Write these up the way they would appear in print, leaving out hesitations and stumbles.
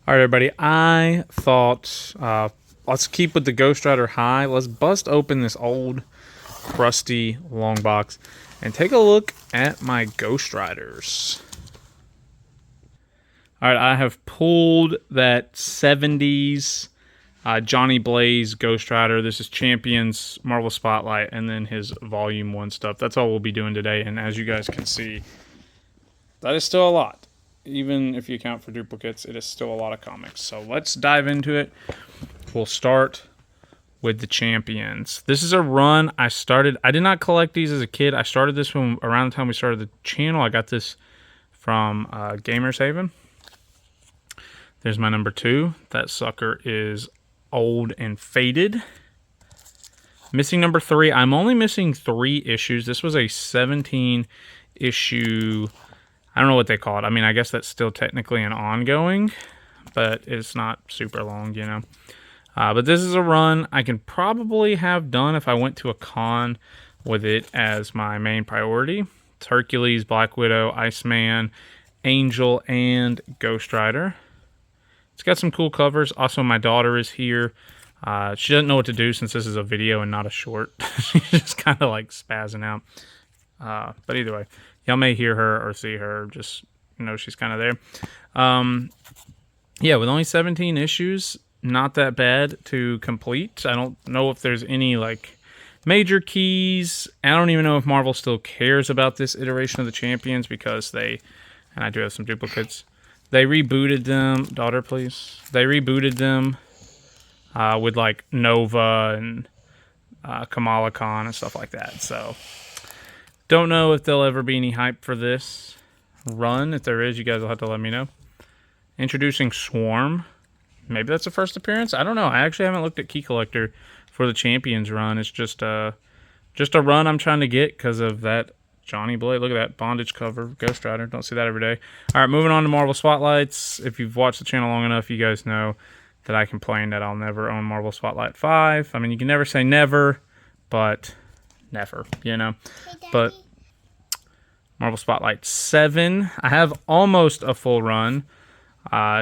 All right, everybody. I thought let's keep with the Ghost Rider high. Let's bust open this old, crusty long box and take a look at my Ghost Riders. All right, I have pulled that 70s Johnny Blaze Ghost Rider. This is Champions Marvel Spotlight, and then his Volume 1 stuff. That's all we'll be doing today, and as you guys can see, that is still a lot. Even if you account for duplicates, it is still a lot of comics. So let's dive into it. We'll start with the Champions. This is a run I started. I did not collect these as a kid. I started this from around the time we started the channel. I got this from Gamers Haven. There's my number 2. That sucker is old and faded. Missing number 3. I'm only missing 3 issues. This was a 17 issue. I don't know what they call it. I mean, I guess that's still technically an ongoing, but it's not super long, you know. But this is a run I can probably have done if I went to a con with it as my main priority. It's Hercules, Black Widow, Iceman, Angel, and Ghost Rider. It's got some cool covers. Also, my daughter is here. She doesn't know what to do since this is a video and not a short. She's just kind of like spazzing out. But either way, y'all may hear her or see her. Just know she's kind of there. Yeah, with only 17 issues, not that bad to complete. I don't know if there's any like major keys. I don't even know if Marvel still cares about this iteration of the Champions because they, and I do have some duplicates, they rebooted them. Daughter, please. They rebooted them with like Nova and Kamala Khan and stuff like that. So don't know if there'll ever be any hype for this run. If there is, you guys will have to let me know. Introducing Swarm. Maybe that's the first appearance. I don't know. I actually haven't looked at Key Collector for the Champions run. It's just a run I'm trying to get because of that Johnny Blaze. Look at that bondage cover. Ghost Rider. Don't see that every day. All right, moving on to Marvel Spotlights. If you've watched the channel long enough, you guys know that I complain that I'll never own Marvel Spotlight 5. I mean, you can never say never, but never, you know. Hey, but Marvel Spotlight 7, I have almost a full run.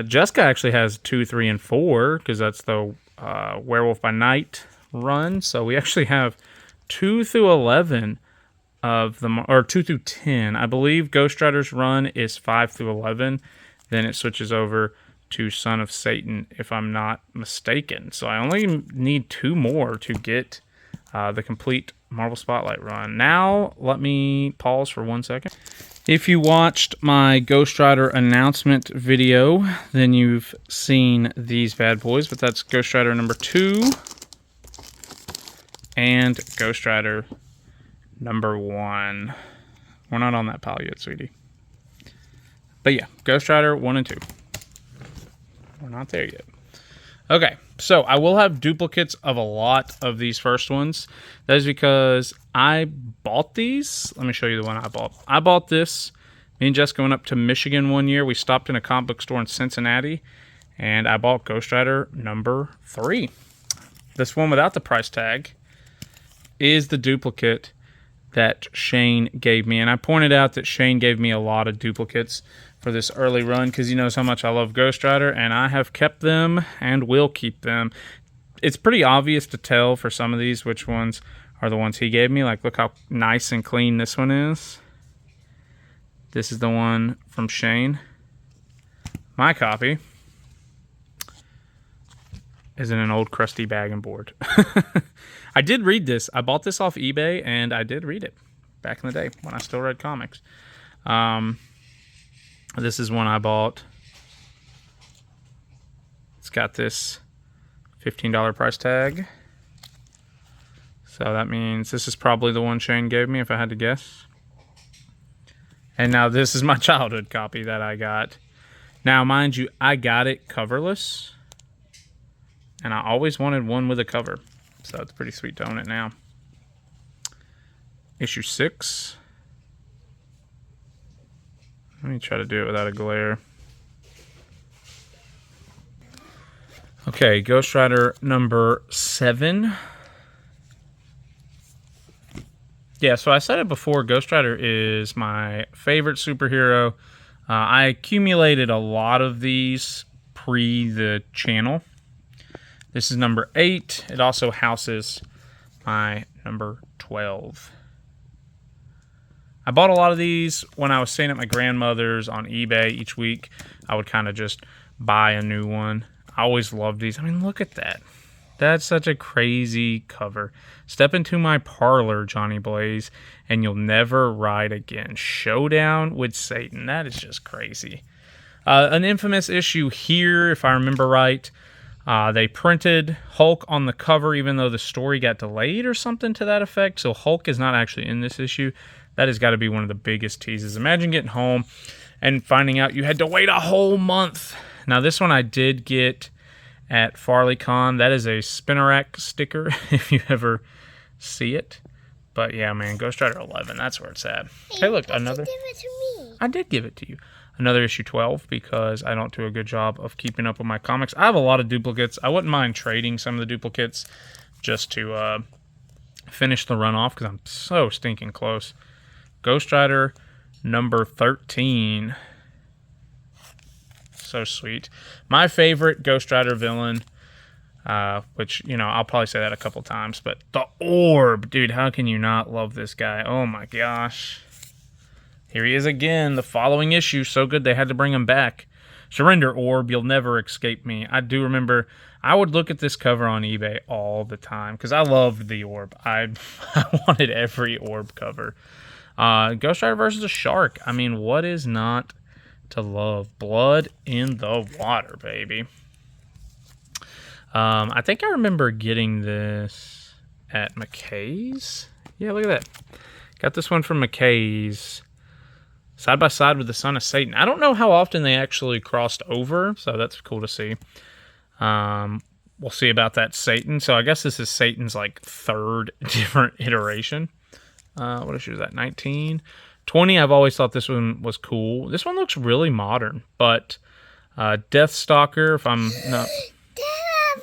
Jessica actually has 2, 3, and 4 because that's the Werewolf by Night run. So we actually have 2 through 11 of them, or 2 through 10. I believe Ghost Rider's run is 5 through 11. Then it switches over to Son of Satan, if I'm not mistaken. So I only need 2 more to get the complete Marvel Spotlight run. Now, let me pause for 1 second. If you watched my Ghost Rider announcement video, then you've seen these bad boys, but that's Ghost Rider number 2 and Ghost Rider number 1. We're not on that pile yet, sweetie. But yeah, Ghost Rider 1 and 2. We're not there yet. Okay, so I will have duplicates of a lot of these first ones. That is because I bought these. Let me show you the one I bought. I bought this. Me and Jessica went up to Michigan one year. We stopped in a comic book store in Cincinnati, and I bought Ghost Rider number 3. This one without the price tag is the duplicate that Shane gave me. And I pointed out that Shane gave me a lot of duplicates for this early run because he knows how much I love Ghost Rider, and I have kept them and will keep them. It's pretty obvious to tell for some of these which ones are the ones he gave me. Like, look how nice and clean this one is. This is the one from Shane. My copy is in an old crusty bag and board. I did read this. I bought this off eBay, and I did read it back in the day when I still read comics. This is one I bought. It's got this $15 price tag. So that means this is probably the one Shane gave me if I had to guess. And now this is my childhood copy that I got. Now, mind you, I got it coverless. And I always wanted one with a cover. So it's pretty sweet to own it now. Issue 6. Let me try to do it without a glare. Okay, Ghost Rider number 7. Yeah, so I said it before, Ghost Rider is my favorite superhero. I accumulated a lot of these pre the channel. This is number 8. It also houses my number 12. I bought a lot of these when I was staying at my grandmother's on eBay. Each week, I would kind of just buy a new one. I always loved these. I mean, look at that. That's such a crazy cover. Step into my parlor, Johnny Blaze, and you'll never ride again. Showdown with Satan. That is just crazy. An infamous issue here, if I remember right. They printed Hulk on the cover, even though the story got delayed or something to that effect. So Hulk is not actually in this issue. That has got to be one of the biggest teases. Imagine getting home and finding out you had to wait a whole month. Now, this one I did get at FarleyCon. That is a Spinnerack sticker, if you ever see it. But yeah, man, Ghost Rider 11, that's where it's at. Hey, look, another. Give it to me. I did give it to you. Another issue 12, because I don't do a good job of keeping up with my comics. I have a lot of duplicates. I wouldn't mind trading some of the duplicates just to finish the run off, because I'm so stinking close. Ghost Rider number 13. So sweet. My favorite Ghost Rider villain, which, you know, I'll probably say that a couple times, but the Orb. Dude, how can you not love this guy? Oh my gosh. Here he is again, the following issue. So good they had to bring him back. Surrender, Orb. You'll never escape me. I do remember I would look at this cover on eBay all the time because I loved the Orb. I wanted every Orb cover. Ghost Rider versus a shark. I mean, what is not to love? Blood in the water, baby. I think I remember getting this at McKay's. Yeah, look at that. Got this one from McKay's. Side by side with the Son of Satan. I don't know how often they actually crossed over, so that's cool to see. We'll see about that Satan. So I guess this is Satan's like third different iteration. What issue is that? 19? 20, I've always thought this one was cool. This one looks really modern, but Deathstalker, if I'm not...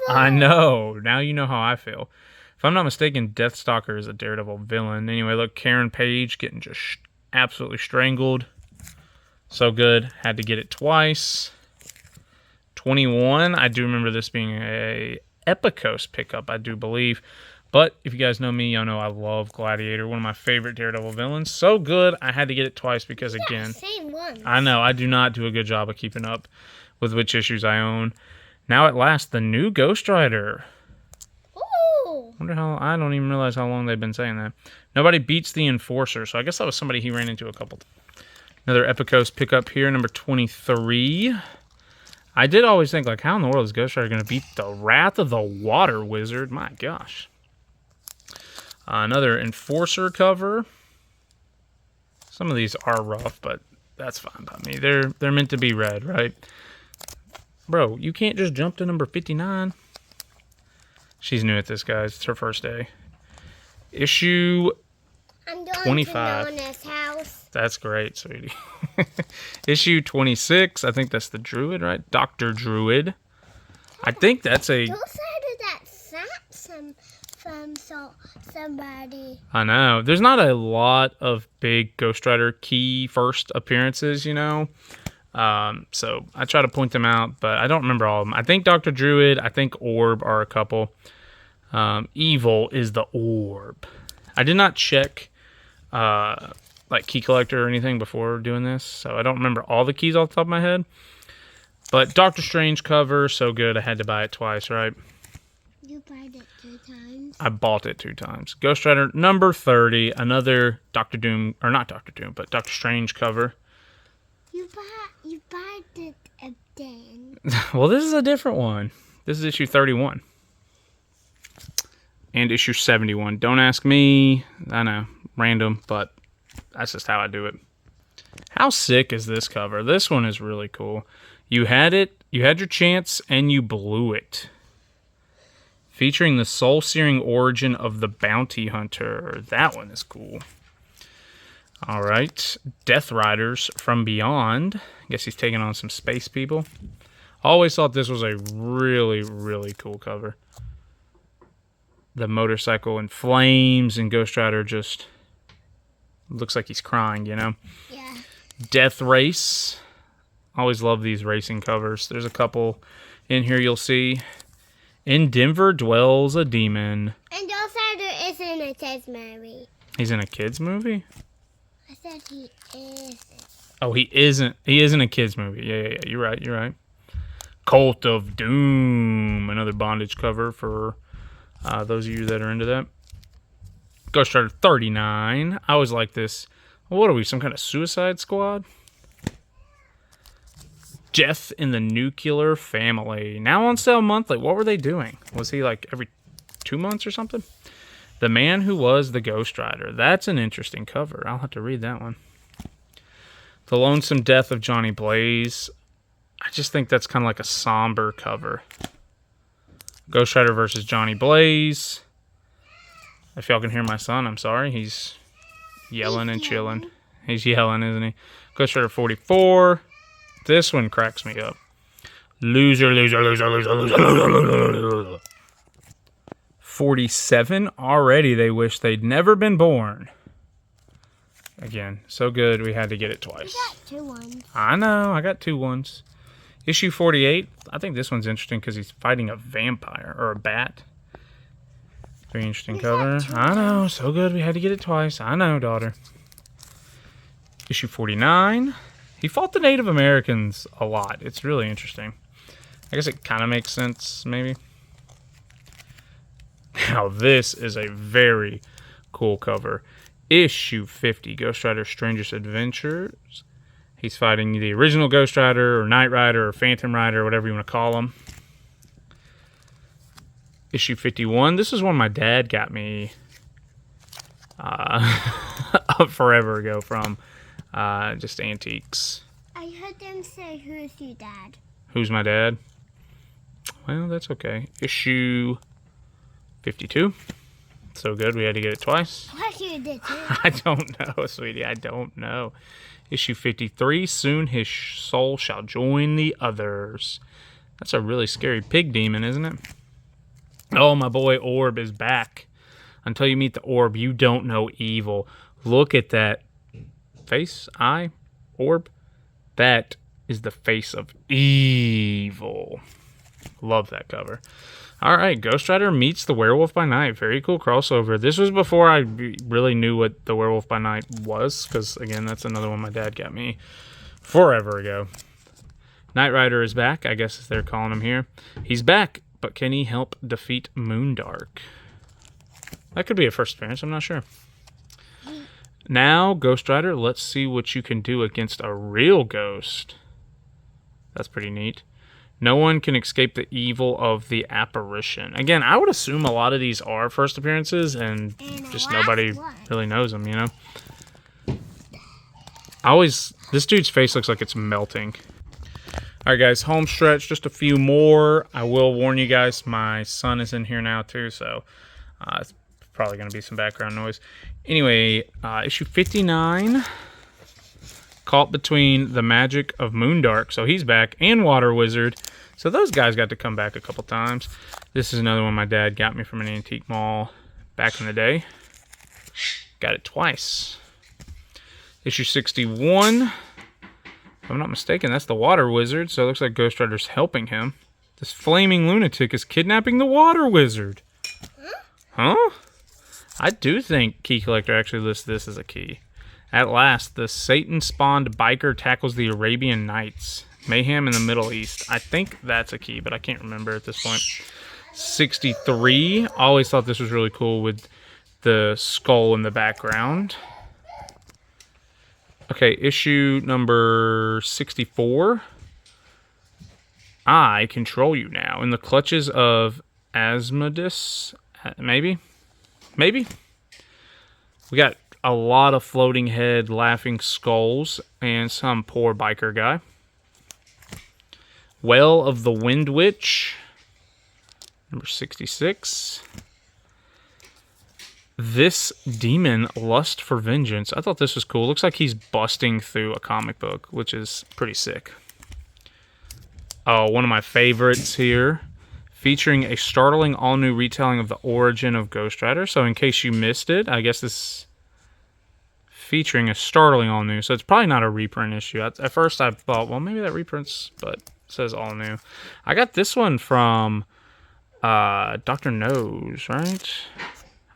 I know. Now you know how I feel. If I'm not mistaken, Deathstalker is a Daredevil villain. Anyway, look, Karen Page getting just absolutely strangled. So good. Had to get it twice. 21, I do remember this being a Epicos pickup, I do believe. But if you guys know me, y'all know I love Gladiator, one of my favorite Daredevil villains. So good, I had to get it twice because, again, same one. I know, I do not do a good job of keeping up with which issues I own. Now at last, the new Ghost Rider. Ooh. Wonder how, I don't even realize how long they've been saying that. Nobody beats the Enforcer, so I guess that was somebody he ran into a couple times. Another Epicos pickup here, number 23. I did always think, like, how in the world is Ghost Rider going to beat the Wrath of the Water Wizard? My gosh. Another Enforcer cover. Some of these are rough, but that's fine by me. They're meant to be read, right? Bro, you can't just jump to number 59. She's new at this, guys. It's her first day. Issue I'm going 25. to Nana's house. That's great, sweetie. Issue 26. I think that's the Druid, right? Dr. Druid. I think that's a... Don't say that from somebody. I know. There's not a lot of big Ghost Rider key first appearances, you know? So I try to point them out, but I don't remember all of them. I think Dr. Druid, I think Orb are a couple. Evil is the Orb. I did not check like key collector or anything before doing this, so I don't remember all the keys off the top of my head. But Doctor Strange cover, so good I had to buy it twice, right? You bought it 2 times? I bought it 2 times. Ghost Rider number 30, another Doctor Doom, or not Doctor Doom, but Doctor Strange cover. You bought it again. Well, this is a different one. This is issue 31. And issue 71. Don't ask me. I know, random, but that's just how I do it. How sick is this cover? This one is really cool. You had it, you had your chance, and you blew it. Featuring the soul-searing origin of the bounty hunter. That one is cool. All right. Death Riders from Beyond. I guess he's taking on some space people. Always thought this was a really, really cool cover. The motorcycle in flames and Ghost Rider just looks like he's crying, you know? Yeah. Death Race. Always love these racing covers. There's a couple in here you'll see. In Denver dwells a demon. And Ghost Rider is in a kids movie. He's in a kids movie? I said he isn't. Oh, he isn't. He isn't a kids movie. Yeah. You're right. Cult of Doom. Another bondage cover for those of you that are into that. Ghost Rider 39. I always like this. What are we, some kind of Suicide Squad? Death in the Nuclear Family. Now on sale monthly. What were they doing? Was he like every 2 months or something? The Man Who Was the Ghost Rider. That's an interesting cover. I'll have to read that one. The Lonesome Death of Johnny Blaze. I just think that's kind of like a somber cover. Ghost Rider versus Johnny Blaze. If y'all can hear my son, I'm sorry. He's yelling and chilling. He's yelling, isn't he? Ghost Rider 44. This one cracks me up. Loser. 47. Already they wish they'd never been born. Again, so good we had to get it twice. I got 2 ones. I know, I got 2 ones. Issue 48. I think this one's interesting because he's fighting a vampire or a bat. Very interesting cover. I know, so good we had to get it twice. I know, daughter. Issue 49. He fought the Native Americans a lot. It's really interesting. I guess it kind of makes sense, maybe. Now, this is a very cool cover. Issue 50, Ghost Rider Strangest Adventures. He's fighting the original Ghost Rider, or Knight Rider, or Phantom Rider, whatever you want to call him. Issue 51. This is one my dad got me forever ago from just Antiques. I heard them say, who's your dad? Who's my dad? Well, that's okay. Issue 52. So good, we had to get it twice. What you did too? I don't know, sweetie. I don't know. Issue 53. Soon his soul shall join the others. That's a really scary pig demon, isn't it? Oh, my boy Orb is back. Until you meet the Orb, you don't know evil. Look at that face, eye, orb. That is the face of evil. Love that cover. All right, Ghost Rider meets the Werewolf by Night. Very cool crossover. This was before I really knew what the Werewolf by Night was, because, again, that's another one my dad got me forever ago. Knight Rider is back, I guess they're calling him here. He's back, but can he help defeat Moondark? That could be a first appearance, I'm not sure. Now, Ghost Rider, let's see what you can do against a real ghost. That's pretty neat. No one can escape the evil of the apparition. Again, I would assume a lot of these are first appearances and just nobody really knows them, you know? This dude's face looks like it's melting. All right, guys, home stretch, just a few more. I will warn you guys, my son is in here now too, so it's probably going to be some background noise. Anyway, issue 59. Caught between the magic of Moondark, so he's back, and Water Wizard. So those guys got to come back a couple times. This is another one my dad got me from an antique mall back in the day. Got it twice. Issue 61. If I'm not mistaken, that's the Water Wizard, so it looks like Ghost Rider's helping him. This flaming lunatic is kidnapping the Water Wizard. Huh? I do think Key Collector actually lists this as a key. At last, the Satan-spawned biker tackles the Arabian Nights. Mayhem in the Middle East. I think that's a key, but I can't remember at this point. 63. Always thought this was really cool with the skull in the background. Okay, issue number 64. I control you now. In the clutches of Asmodeus. Maybe? Maybe? We got a lot of floating head laughing skulls and some poor biker guy. Well of the Wind Witch. Number 66. This demon, Lust for Vengeance. I thought this was cool. Looks like he's busting through a comic book, which is pretty sick. Oh, one of my favorites here. Featuring a startling all-new retelling of the origin of Ghost Rider. So in case you missed it, I guess this featuring a startling all new. So it's probably not a reprint issue. At first I thought, well, maybe that reprints, but it says all new. I got this one from Dr. Nose, right?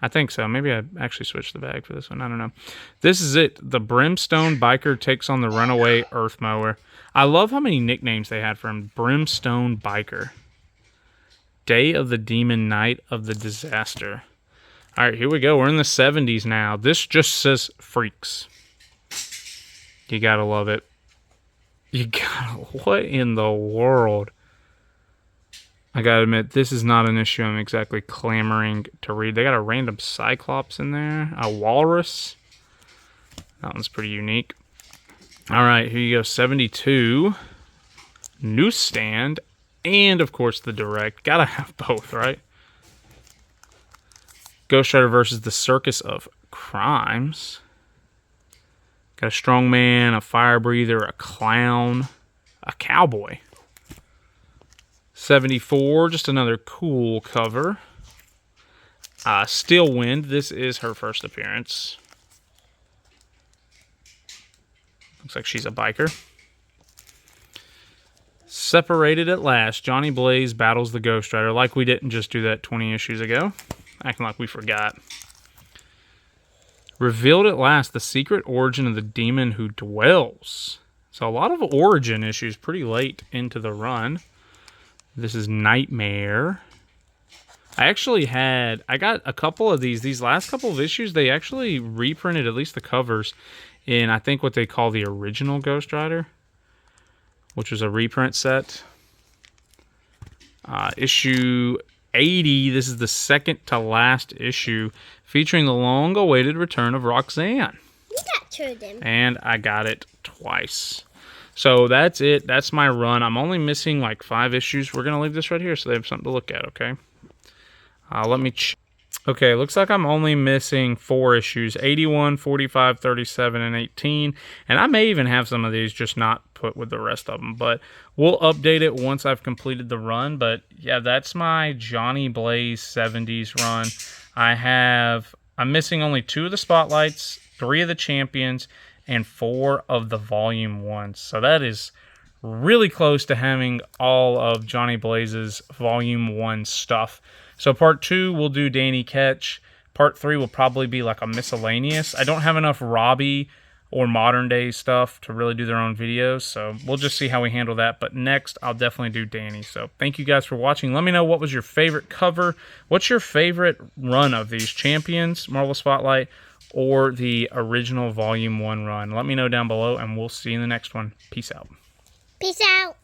I think so. Maybe I actually switched the bag for this one. I don't know. This is it. The Brimstone Biker takes on the Runaway Earth Mower. I love how many nicknames they had for him. Brimstone Biker. Day of the Demon, Night of the Disaster. All right, here we go. We're in the 70s now. This just says Freaks. You gotta love it. You gotta... What in the world? I gotta admit, this is not an issue I'm exactly clamoring to read. They got a random Cyclops in there. A Walrus. That one's pretty unique. All right, here you go. 72. Newsstand. And, of course, the Direct. Gotta have both, right? Ghost Rider versus the Circus of Crimes. Got a strongman, a fire breather, a clown, a cowboy. 74, just another cool cover. Steel Wind, this is her first appearance. Looks like she's a biker. Separated at Last, Johnny Blaze battles the Ghost Rider. Like we didn't just do that 20 issues ago. Acting like we forgot. Revealed at Last, the secret origin of the demon who dwells. So a lot of origin issues pretty late into the run. This is Nightmare. I got a couple of these last couple of issues, they actually reprinted at least the covers in, I think, what they call the original Ghost Rider, which was a reprint set. Issue 80, this is the second to last issue, featuring the long-awaited return of Roxanne. You got two of them. And I got it twice. So that's it. That's my run. I'm only missing like 5 issues. We're going to leave this right here so they have something to look at, okay? Let me okay, looks like I'm only missing 4 issues. 81, 45, 37, and 18. And I may even have some of these just not put with the rest of them. But we'll update it once I've completed the run. But yeah, that's my Johnny Blaze 70s run. I'm missing only 2 of the Spotlights, 3 of the Champions, and 4 of the Volume 1s. So that is really close to having all of Johnny Blaze's Volume 1 stuff. So Part 2, we'll do Danny Ketch. Part 3 will probably be like a miscellaneous. I don't have enough Robbie or modern day stuff to really do their own videos, so we'll just see how we handle that. But next, I'll definitely do Danny. So thank you guys for watching. Let me know what was your favorite cover. What's your favorite run of these Champions, Marvel Spotlight, or the original Volume 1 run? Let me know down below, and we'll see you in the next one. Peace out. Peace out.